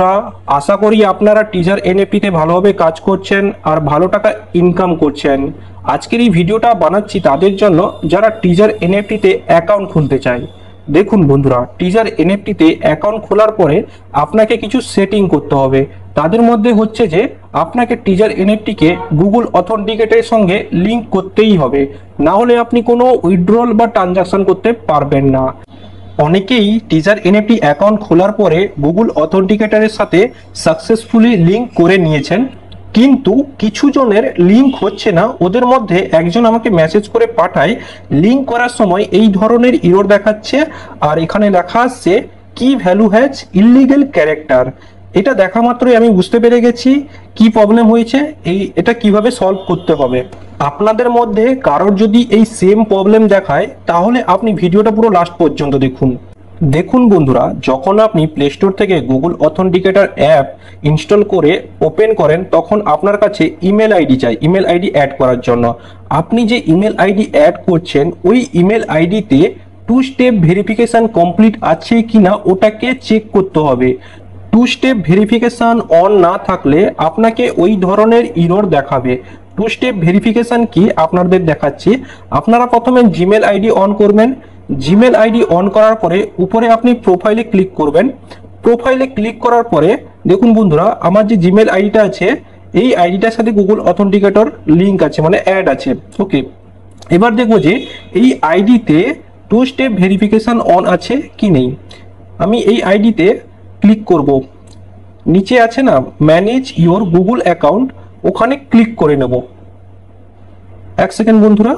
বন্ধুরা, আশা করি আপনারা টিজার এনএফটিতে ভালোভাবে কাজ করছেন আর ভালো টাকা ইনকাম করছেন। আজকের এই ভিডিওটা বানাচ্ছি তাদের জন্য যারা টিজার এনএফটিতে অ্যাকাউন্ট খুলতে চায়। দেখুন বন্ধুরা, টিজার এনএফটিতে অ্যাকাউন্ট খোলার পরে আপনাকে কিছু সেটিং করতে হবে। তাদের মধ্যে হচ্ছে যে আপনাকে টিজার এনএফটিকে গুগল অথেন্টিকেটের সঙ্গে লিঙ্ক করতেই হবে, না হলে আপনি কোনো উইথড্রল বা ট্রানজাকশন করতে পারবেন না। অনেকেই টিজার এনএফটি অ্যাকাউন্ট খোলার পরে গুগল অথেন্টিকেটরের সাথে সাকসেসফুলি লিঙ্ক করে নিয়েছেন, কিন্তু কিছু জনের লিঙ্ক হচ্ছে না। ওদের মধ্যে একজন আমাকে মেসেজ করে পাঠায় লিঙ্ক করার সময় এই ধরনের ইরর দেখাচ্ছে, আর এখানে লেখা আসছে কি ভ্যালু হ্যাজ ইললিগ্যাল ক্যারেক্টার। এটা দেখা মাত্রই আমি বুঝতে পেরে গেছি কি প্রবলেম হয়েছে, এটা কিভাবে সলভ করতে হবে। আপনাদের মধ্যে কারোর যদি এই সেম প্রবলেম দেখায় তাহলে আপনি ভিডিওটা পুরো লাস্ট পর্যন্ত দেখুন। দেখুন বন্ধুরা, যখন আপনি প্লে স্টোর থেকে গুগল অথেন্টিকেটর অ্যাপ ইনস্টল করে ওপেন করেন তখন আপনার কাছে ইমেল আইডি চাই, ইমেল আইডি অ্যাড করার জন্য। আপনি যে ইমেল আইডি অ্যাড করছেন ওই ইমেল আইডিতে 2 স্টেপ ভেরিফিকেশন কমপ্লিট আছে কিনা ওটাকে চেক করতে হবে। 2 স্টেপ ভেরিফিকেশন অন না থাকলে আপনাকে ওই ধরনের ইরর দেখাবে। 2 স্টেপ ভেরিফিকেশন কি আপনাদের দেখাচ্ছি। আপনারা প্রথমে জিমেল আইডি অন করবেন। জিমেল আইডি অন করার পরে উপরে আপনি প্রোফাইলে ক্লিক করবেন। প্রোফাইলে ক্লিক করার পরে দেখুন বন্ধুরা, আমার যে জিমেল আইডিটা আছে এই আইডিটার সাথে গুগল অথেন্টিকেটর লিঙ্ক আছে, মানে অ্যাড আছে। ওকে, এবার দেখবো যে এই আইডিতে 2 স্টেপ ভেরিফিকেশন অন আছে কি নেই। আমি এই আইডিতে ক্লিক করব। নিচে আছে না ম্যানেজ ইওর গুগল অ্যাকাউন্ট, ওখানে ক্লিক করে নেব। এক সেকেন্ড বন্ধুরা,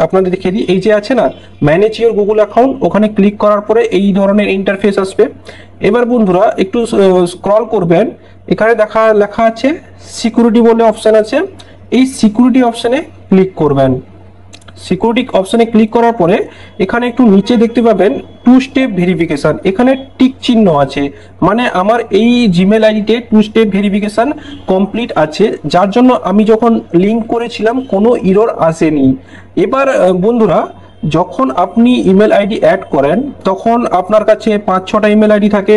আপনাদের দেখিয়ে দিই। এই যে আছে না ম্যানেজ ইওর গুগল অ্যাকাউন্ট, ওখানে ক্লিক করার পরে এই ধরনের ইন্টারফেস আসবে। এবার বন্ধুরা একটু স্ক্রল করবেন, এখানে লেখা আছে সিকিউরিটি বলে অপশন আছে। এই সিকিউরিটি অপশনে ক্লিক করবেন। সিকিউরিটি অপশনে ক্লিক করার পরে এখানে একটু নিচে দেখতে পাবেন 2 স্টেপ ভেরিফিকেশন, এখানে টিক চিহ্ন আছে, মানে আমার এই জিমেল আইডিতে 2 স্টেপ ভেরিফিকেশন কমপ্লিট আছে, যার জন্য আমি যখন লিঙ্ক করেছিলাম কোনো ইরর আসেনি। এবার বন্ধুরা, যখন আপনি ইমেল আইডি অ্যাড করেন তখন আপনার কাছে 5-6টা ইমেল আইডি থাকে।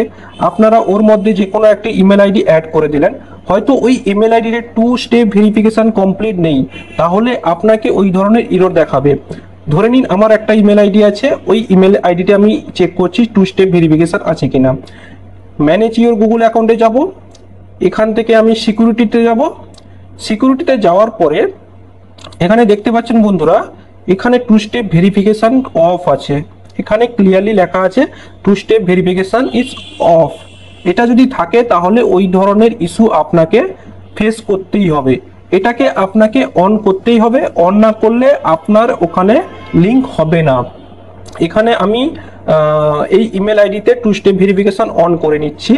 আপনারা ওর মধ্যে যে কোনো একটা ইমেল আইডি অ্যাড করে দিলেন, হয়তো ওই ইমেল আইডিতে 2 স্টেপ ভেরিফিকেশন কমপ্লিট নেই, তাহলে আপনাকে ওই ধরনের ইরর দেখাবে। ধরে নিন আমার একটা ইমেল আইডি আছে, ওই ইমেল আইডিতে আমি চেক করছি 2 স্টেপ ভেরিফিকেশন আছে কিনা। ম্যানেজ ইওর গুগল অ্যাকাউন্টে যাব, এখান থেকে আমি সিকিউরিটিতে যাব। সিকিউরিটিতে যাওয়ার পরে এখানে দেখতে পাচ্ছেন বন্ধুরা, এখানে 2 স্টেপ ভেরিফিকেশন অফ আছে, এখানে ক্লিয়ারলি লেখা আছে 2 স্টেপ ভেরিফিকেশন ইজ অফ। এটা যদি থাকে তাহলে ওই ধরনের ইস্যু আপনাকে ফেস করতেই হবে, এটাকে আপনাকে অন করতেই হবে। অন না করলে আপনার ওখানে লিঙ্ক হবে না। এখানে আমি এই ইমেল আইডিতে 2 স্টেপ ভেরিফিকেশন অন করে নিচ্ছি।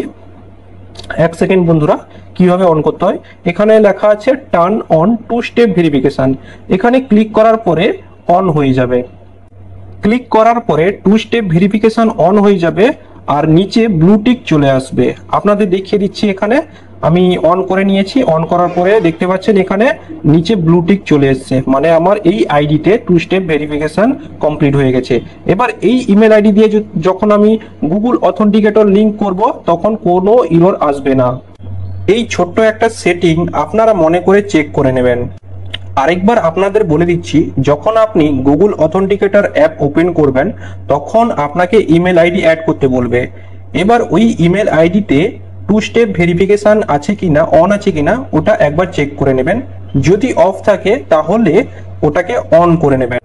এক সেকেন্ড বন্ধুরা, কিভাবে অন করতে হয়। এখানে লেখা আছে টার্ন অন 2 স্টেপ ভেরিফিকেশন, এখানে ক্লিক করার পরে অন হয়ে যাবে। ক্লিক করার পরে 2 স্টেপ ভেরিফিকেশন অন হয়ে যাবে আর নিচে ব্লু টিক চলে আসবে। আপনাদের দেখিয়ে দিচ্ছি, এখানে আমি অন করে নিয়েছি। অন করার পরে দেখতে পাচ্ছেন এখানে নিচে ব্লু টিক চলে এসেছে, মানে আমার এই আইডিতে 2 স্টেপ ভেরিফিকেশন কমপ্লিট হয়ে গেছে। এবার এই ইমেল আইডি দিয়ে যখন আমি গুগল অথেন্টিকেটর লিঙ্ক করব তখন কোনো ইরর আসবে না। এই ছোট্ট একটা সেটিং আপনারা মনে করে চেক করে নেবেন। আরেকবার আপনাদের বলে দিচ্ছি, যখন আপনি গুগল অথেন্টিকেটর অ্যাপ ওপেন করবেন তখন আপনাকে ইমেল আইডি অ্যাড করতে বলবে। এবার ওই ইমেল আইডিতে 2 স্টেপ ভেরিফিকেশন আছে কিনা, অন আছে কিনা ওটা একবার চেক করে নেবেন। যদি অফ থাকে তাহলে ওটাকে অন করে নেবেন।